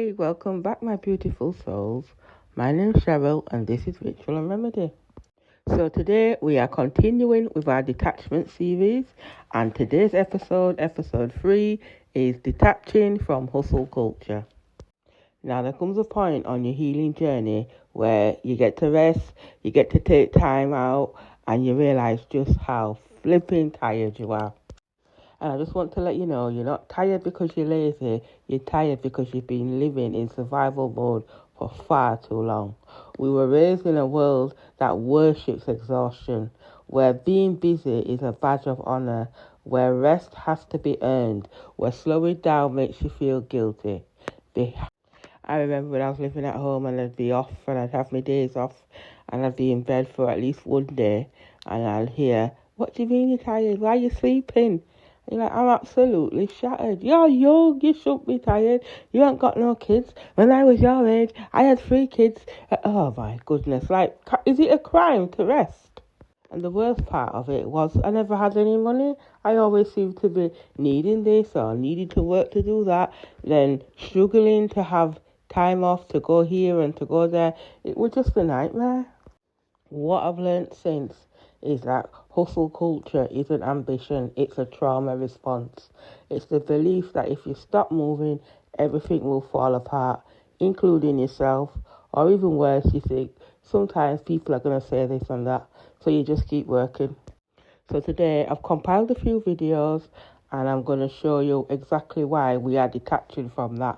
Hey, welcome back, my beautiful souls. My name is Cheryl, and this is Ritual and Remedy. So today we are continuing with our Detachment Series, and today's episode 3, is Detaching from Hustle Culture. Now there comes a point on your healing journey where you get to rest, you get to take time out, and you realize just how flipping tired you are. And I just want to let you know, you're not tired because you're lazy. You're tired because you've been living in survival mode for far too long. We were raised in a world that worships exhaustion, where being busy is a badge of honor, where rest has to be earned, where slowing down makes you feel guilty. I remember when I was living at home and I'd be off and I'd have my days off and I'd be in bed for at least one day and I'd hear, "What do you mean you're tired? Why are you sleeping?" You're like, "I'm absolutely shattered. You're young, you shouldn't be tired. You ain't got no kids. When I was your age, I had 3 kids. Oh my goodness, like, is it a crime to rest?" And the worst part of it was I never had any money. I always seemed to be needing this or needing to work to do that, then struggling to have time off to go here and to go there. It was just a nightmare. What I've learned since is that hustle culture isn't ambition, it's a trauma response. It's the belief that if you stop moving, everything will fall apart, including yourself, or even worse, you think sometimes people are going to say this and that, so you just keep working. So today I've compiled a few videos and I'm going to show you exactly why we are detaching from that.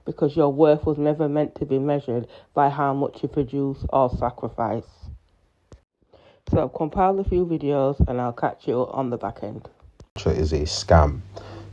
Because your worth was never meant to be measured by how much you produce or sacrifice. So I've compiled a few videos and I'll catch you on the back end. Is a scam.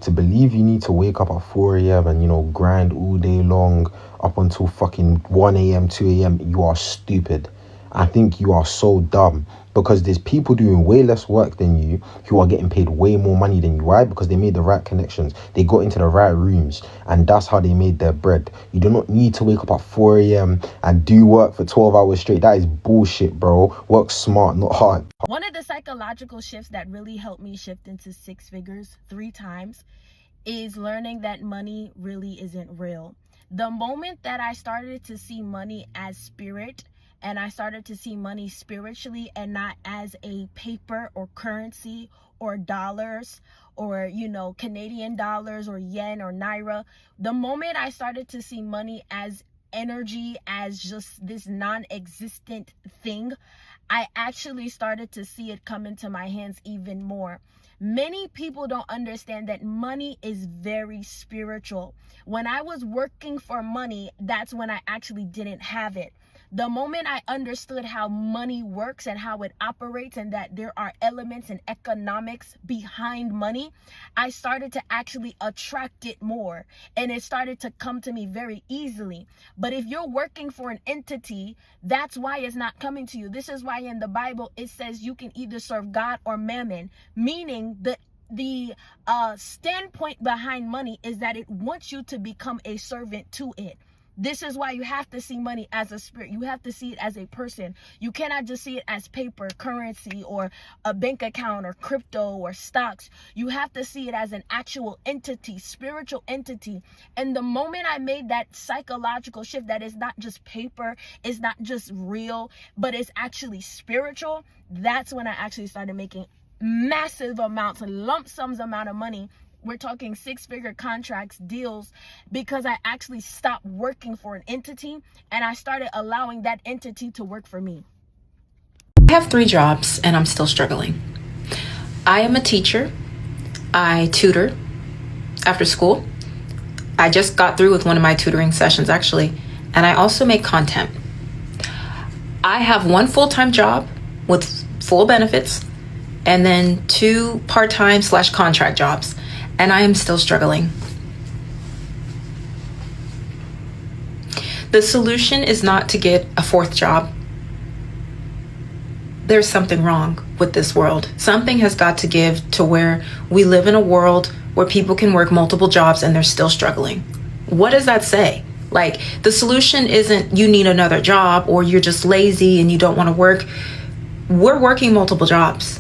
To believe you need to wake up at 4 a.m. and grind all day long up until fucking 1 a.m., 2 a.m., you are stupid. I think you are so dumb because there's people doing way less work than you who are getting paid way more money than you. Why? Because they made the right connections. They got into the right rooms and that's how they made their bread. You do not need to wake up at 4 a.m. and do work for 12 hours straight. That is bullshit, bro. Work smart, not hard. One of the psychological shifts that really helped me shift into 6 figures 3 times is learning that money really isn't real. The moment that I started to see money as spirit, and I started to see money spiritually and not as a paper or currency or dollars or, Canadian dollars or yen or naira. The moment I started to see money as energy, as just this non-existent thing, I actually started to see it come into my hands even more. Many people don't understand that money is very spiritual. When I was working for money, that's when I actually didn't have it. The moment I understood how money works and how it operates and that there are elements and economics behind money, I started to actually attract it more and it started to come to me very easily. But if you're working for an entity, that's why it's not coming to you. This is why in the Bible it says you can either serve God or mammon, meaning the standpoint behind money is that it wants you to become a servant to it. This is why you have to see money as a spirit. You have to see it as a person. You cannot just see it as paper, currency, or a bank account, or crypto, or stocks. You have to see it as an actual entity, spiritual entity. And the moment I made that psychological shift, that is not just paper, it's not just real, but it's actually spiritual, that's when I actually started making massive amounts, lump sums amount of money. We're talking 6-figure contracts, deals, because I actually stopped working for an entity and I started allowing that entity to work for me. I have 3 jobs and I'm still struggling. I am a teacher. I tutor after school. I just got through with one of my tutoring sessions actually, and I also make content. I have 1 full-time job with full benefits and then 2 part-time / contract jobs. And I am still struggling. The solution is not to get a 4th job. There's something wrong with this world. Something has got to give to where we live in a world where people can work multiple jobs and they're still struggling. What does that say? Like, the solution isn't you need another job or you're just lazy and you don't want to work. We're working multiple jobs.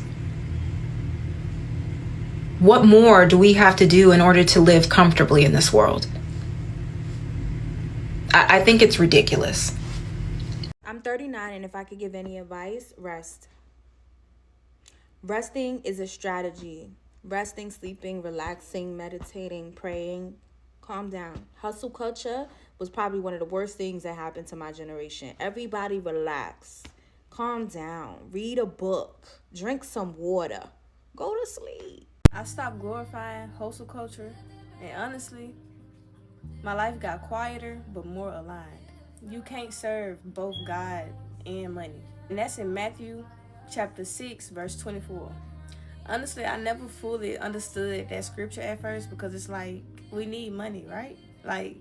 What more do we have to do in order to live comfortably in this world? I think it's ridiculous. I'm 39, and if I could give any advice, rest. Resting is a strategy. Resting, sleeping, relaxing, meditating, praying. Calm down. Hustle culture was probably one of the worst things that happened to my generation. Everybody relax. Calm down. Read a book. Drink some water. Go to sleep. I stopped glorifying hustle culture, and honestly, my life got quieter but more aligned. You can't serve both God and money. And that's in Matthew chapter 6, verse 24. Honestly, I never fully understood that scripture at first because it's like, we need money, right? Like,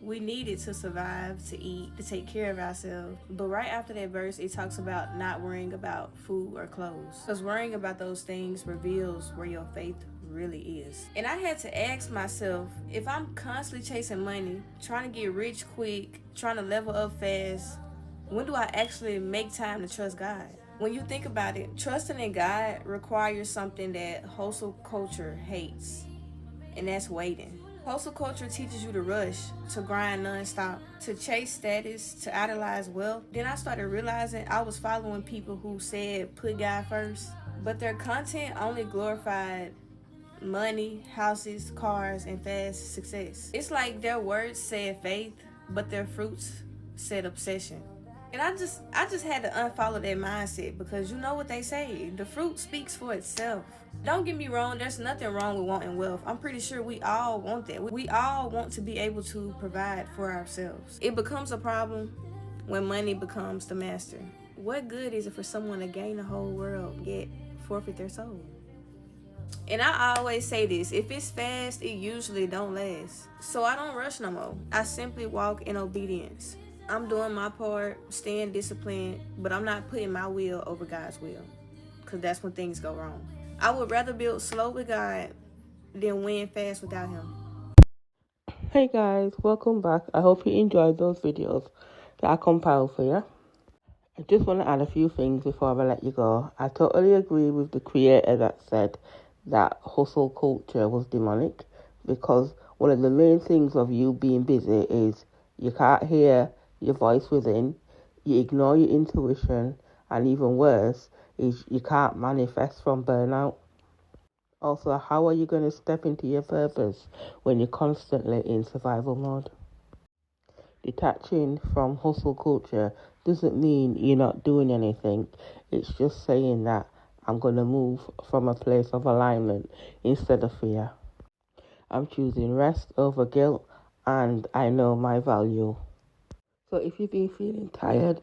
we need it to survive, to eat, to take care of ourselves. But right after that verse, it talks about not worrying about food or clothes. Because worrying about those things reveals where your faith really is. And I had to ask myself, if I'm constantly chasing money, trying to get rich quick, trying to level up fast, when do I actually make time to trust God? When you think about it, trusting in God requires something that hustle culture hates, and that's waiting. Hustle culture teaches you to rush, to grind nonstop, to chase status, to idolize wealth. Then I started realizing I was following people who said put God first, but their content only glorified money, houses, cars, and fast success. It's like their words said faith, but their fruits said obsession. And I just had to unfollow that mindset, because you know what they say, the fruit speaks for itself. Don't get me wrong, there's nothing wrong with wanting wealth. I'm pretty sure we all want that. We all want to be able to provide for ourselves. It becomes a problem when money becomes the master. What good is it for someone to gain the whole world yet forfeit their soul? And I always say this, if it's fast, it usually don't last. So I don't rush no more. I simply walk in obedience. I'm doing my part, staying disciplined, but I'm not putting my will over God's will, because that's when things go wrong. I would rather build slow with God than win fast without Him. Hey guys, welcome back. I hope you enjoyed those videos that I compiled for you. I just want to add a few things before I let you go. I totally agree with the creator that said that hustle culture was demonic, because one of the main things of you being busy is you can't hear your voice within, you ignore your intuition, and even worse is you can't manifest from burnout. Also, how are you going to step into your purpose when you're constantly in survival mode? Detaching from hustle culture doesn't mean you're not doing anything. It's just saying that I'm going to move from a place of alignment instead of fear. I'm choosing rest over guilt, and I know my value. So if you've been feeling tired,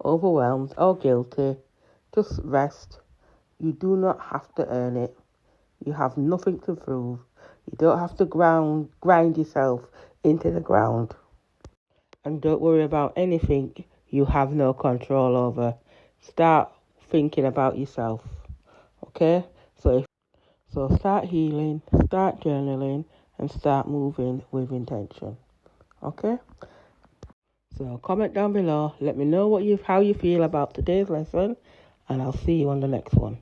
overwhelmed, or guilty, just rest. You do not have to earn it. You have nothing to prove. You don't have to grind yourself into the ground. And don't worry about anything you have no control over. Start thinking about yourself. Okay? So start healing, start journaling, and start moving with intention. Okay? So comment down below. Let me know how you feel about today's lesson, and I'll see you on the next one.